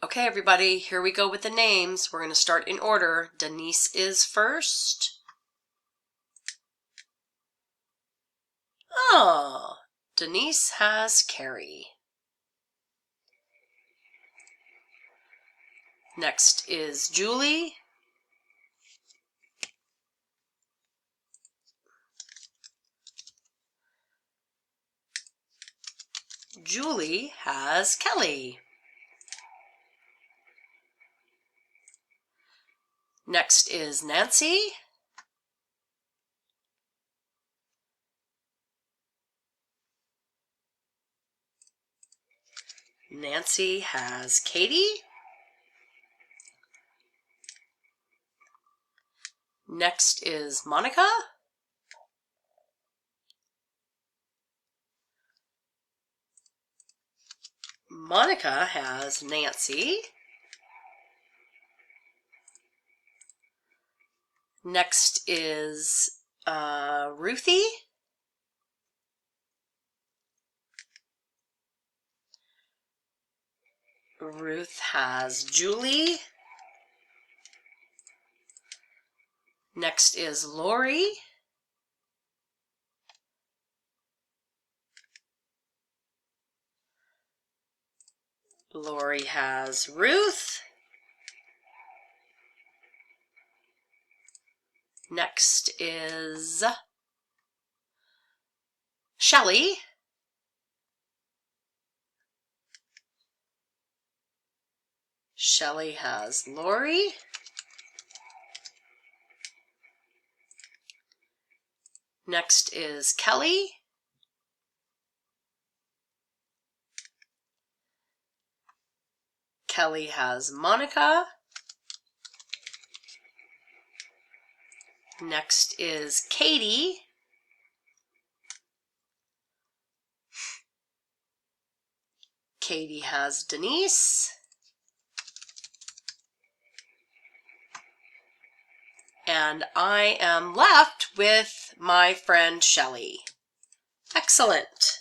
Okay, everybody, here we go with the names. We're going to start in order. Denise is first. Oh, Denise has Carrie. Next is Julie. Julie has Kelly. Next is Nancy. Nancy has Katie. Next is Monica. Monica has Nancy. Next is Ruthie. Ruth has Julie. Next is Lori. Lori has Ruth. Next is Shelley. Shelley has Lori. Next is Kelly. Kelly has Monica. Next is Katie. Katie has Denise. And I am left with my friend Shelley. Excellent.